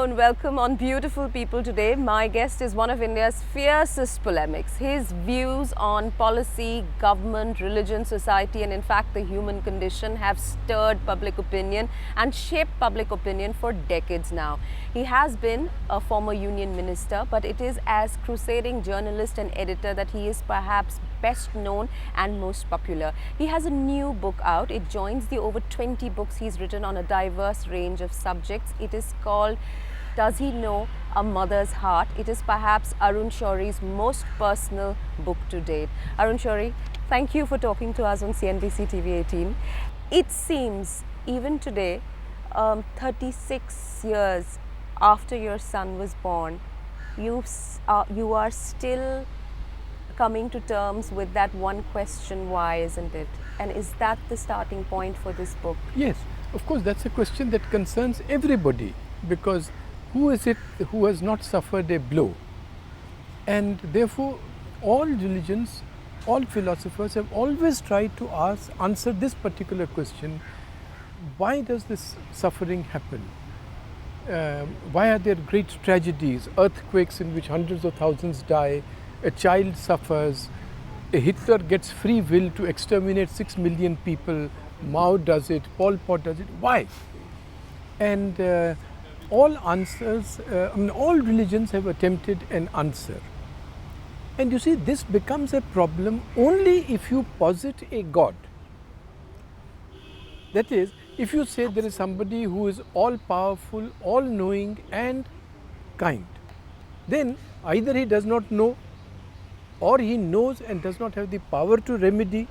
Hello and welcome on Beautiful People today. My guest is one of India's fiercest polemics. His views on policy, government, religion, society and in fact the human condition have stirred public opinion and shaped public opinion for decades now. He has been a former union minister, but it is as crusading journalist and editor that he is perhaps best known and most popular. He has a new book out. It joins the over 20 books he's written on a diverse range of subjects. It is called Does He Know a Mother's Heart? It is perhaps Arun Shourie's most personal book to date. Arun Shourie, thank you for talking to us on CNBC TV 18. It seems even today, 36 years after your son was born, you are still coming to terms with that one question, why, isn't it? And is that the starting point for this book? Yes, of course, that's a question that concerns everybody, because who is it who has not suffered a blow? And therefore, all religions, all philosophers have always tried to answer this particular question: why does this suffering happen? Why are there great tragedies, earthquakes in which hundreds of thousands die, a child suffers, a Hitler gets free will to exterminate 6 million people, Mao does it, Pol Pot does it, why? And all answers, all religions have attempted an answer. And you see, this becomes a problem only if you posit a God. That is, if you say there is somebody who is all-powerful, all-knowing and kind, then either he does not know, or he knows and does not have the power to remedy,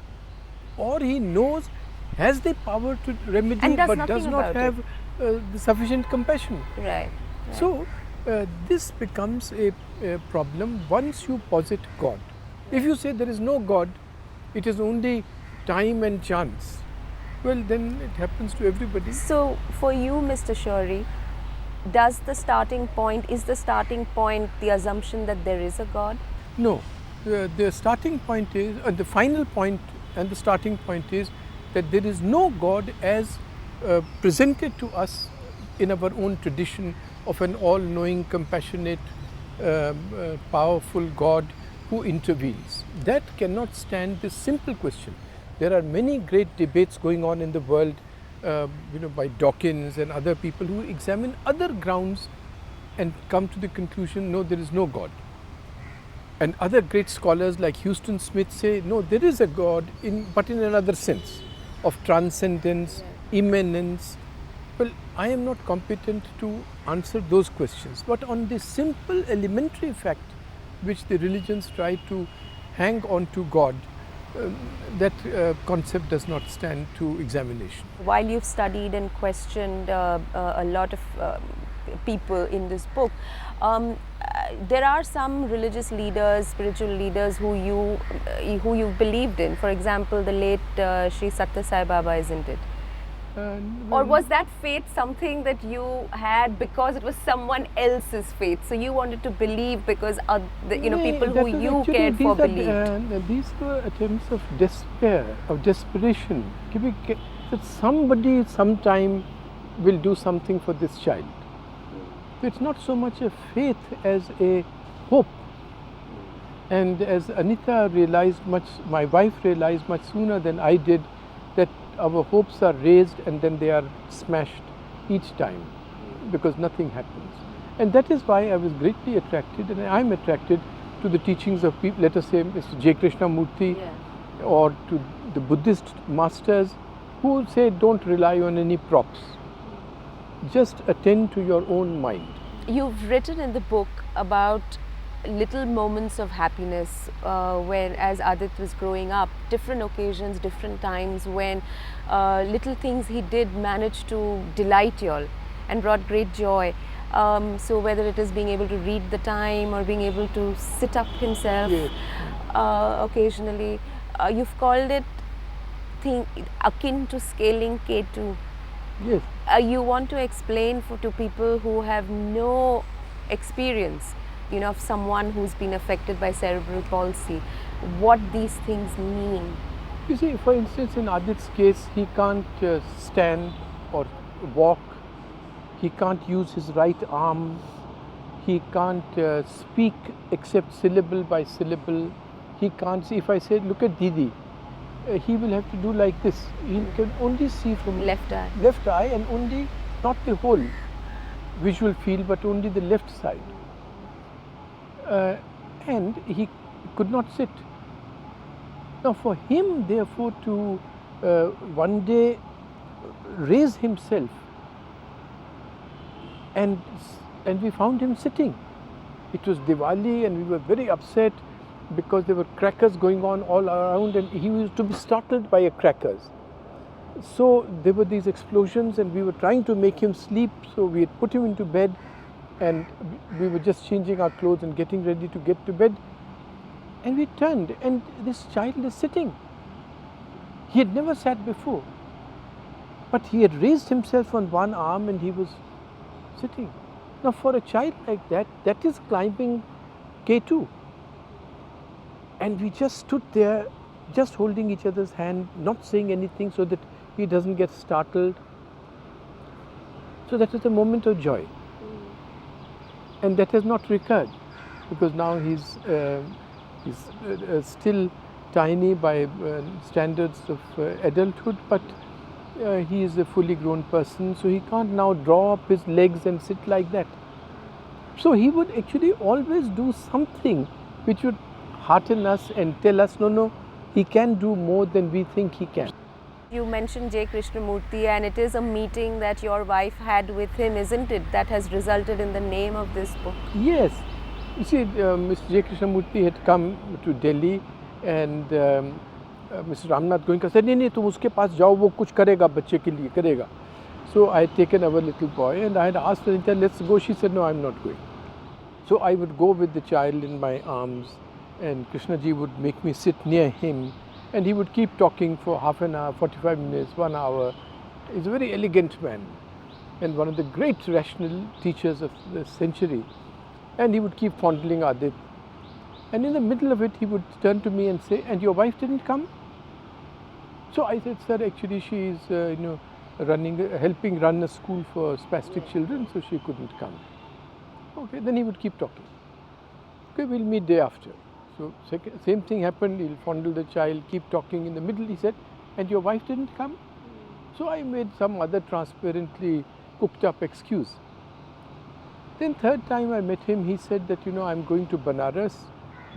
or he knows, has the power to remedy but does not have the sufficient compassion. Right. So, this becomes a problem once you posit God. If you say there is no God, it is only time and chance, well then it happens to everybody. So, for you, Mr. Shourie, is the starting point the assumption that there is a God? No. The starting point is, the final point and the starting point is that there is no God as presented to us in our own tradition of an all-knowing, compassionate, powerful God who intervenes. That cannot stand this simple question. There are many great debates going on in the world, by Dawkins and other people who examine other grounds and come to the conclusion, no, there is no God. And other great scholars like Houston Smith say, no, there is a God, but in another sense, of transcendence, immanence. Well, I am not competent to answer those questions. But on this simple elementary fact, which the religions try to hang on to God, that concept does not stand to examination. While you've studied and questioned a lot of people in this book, there are some religious leaders, spiritual leaders who you believed in. For example, the late Sri Sathya Sai Baba, isn't it? Or was that faith something that you had because it was someone else's faith? So you wanted to believe because people who you cared for believed. These were attempts of despair, of desperation. That somebody sometime will do something for this child. It's not so much a faith as a hope. And as Anita my wife realized much sooner than I did, that our hopes are raised and then they are smashed each time because nothing happens. And that is why I was greatly attracted, and I am attracted to the teachings of people, let us say Mr. J. Krishnamurti, or to the Buddhist masters who say don't rely on any props. Just attend to your own mind. You've written in the book about little moments of happiness when, as Adit was growing up, different occasions, different times when little things he did manage to delight you all and brought great joy. So whether it is being able to read the time or being able to sit up himself occasionally, you've called it akin to scaling K2. Yes. You want to explain to people who have no experience, of someone who's been affected by cerebral palsy, what these things mean? You see, for instance, in Adit's case, he can't stand or walk. He can't use his right arm. He can't speak except syllable by syllable. He can't see. If I say, look at Didi, he will have to do like this. He can only see from Left eye. left eye, and only not the whole visual field, but only the left side. And he could not sit. Now for him, therefore, to one day raise himself, and we found him sitting. It was Diwali and we were very upset because there were crackers going on all around, and he used to be startled by crackers. So there were these explosions and we were trying to make him sleep, so we had put him into bed and we were just changing our clothes and getting ready to get to bed, and we turned and this child is sitting. He had never sat before, but he had raised himself on one arm and he was sitting. Now for a child like that, that is climbing K2. And we just stood there, just holding each other's hand, not saying anything so that he doesn't get startled. So that was a moment of joy. And that has not recurred, because now he's still tiny by standards of adulthood, but he is a fully grown person, so he can't now draw up his legs and sit like that. So he would actually always do something which would hearten us and tell us, no, he can do more than we think he can. You mentioned J. Krishnamurti, and it is a meeting that your wife had with him, isn't it, that has resulted in the name of this book? Yes. You see, Mr. J. Krishnamurti had come to Delhi, and Mr. Ramnath Goenka said, नहीं तुम उसके पास जाओ, वो कुछ करेगा बच्चे के लिए करेगा. So I had taken our little boy and I had asked Anita, let's go. She said, no, I'm not going. So I would go with the child in my arms, and Krishnaji would make me sit near him, and he would keep talking for half an hour, 45 minutes, 1 hour. He's a very elegant man and one of the great rational teachers of the century. And he would keep fondling Adit. And in the middle of it, he would turn to me and say, and your wife didn't come? So I said, sir, actually she is helping run a school for spastic children, so she couldn't come. Okay, then he would keep talking. Okay, we'll meet day after. So same thing happened, he'll fondle the child, keep talking. In the middle he said, and your wife didn't come? So I made some other transparently cooked up excuse. Then third time I met him, he said that, I'm going to Banaras.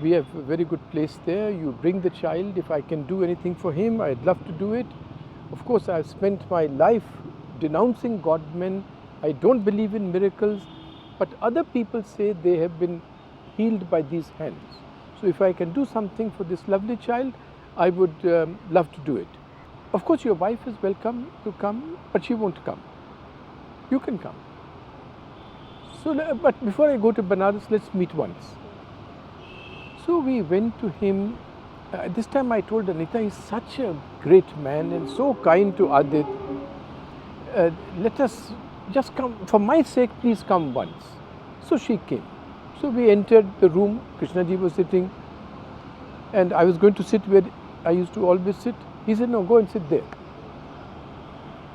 We have a very good place there. You bring the child. If I can do anything for him, I'd love to do it. Of course, I've spent my life denouncing God-men. I don't believe in miracles, but other people say they have been healed by these hands. So if I can do something for this lovely child, I would love to do it. Of course, your wife is welcome to come, but she won't come. You can come. So, but before I go to Banaras, let's meet once. So we went to him. This time I told Anita, he's such a great man and so kind to Adit. Let us just come, for my sake, please come once. So she came. So we entered the room, Krishnaji was sitting, and I was going to sit where I used to always sit. He said, no, go and sit there.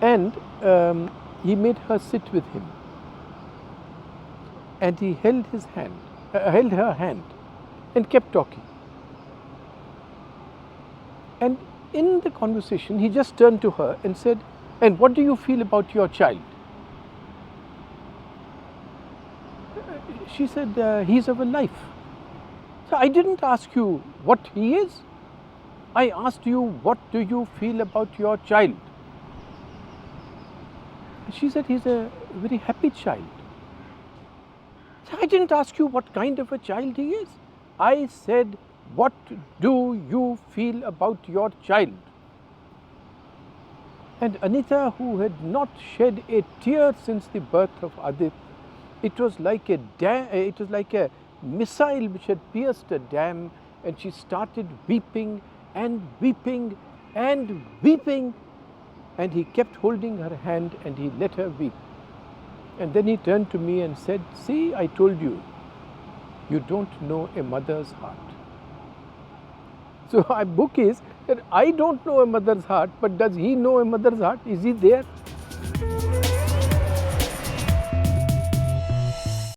And he made her sit with him. And he held his hand, held her hand, and kept talking. And in the conversation, he just turned to her and said, and what do you feel about your child? She said, he's our life. So I didn't ask you what he is. I asked you, what do you feel about your child? She said, he's a very happy child. So I didn't ask you what kind of a child he is. I said, what do you feel about your child? And Anita, who had not shed a tear since the birth of Adit, it was like a missile which had pierced a dam, and she started weeping and weeping and weeping, and he kept holding her hand and he let her weep. And then he turned to me and said, see, I told you, you don't know a mother's heart. So our book is that I don't know a mother's heart, but does he know a mother's heart? Is he there?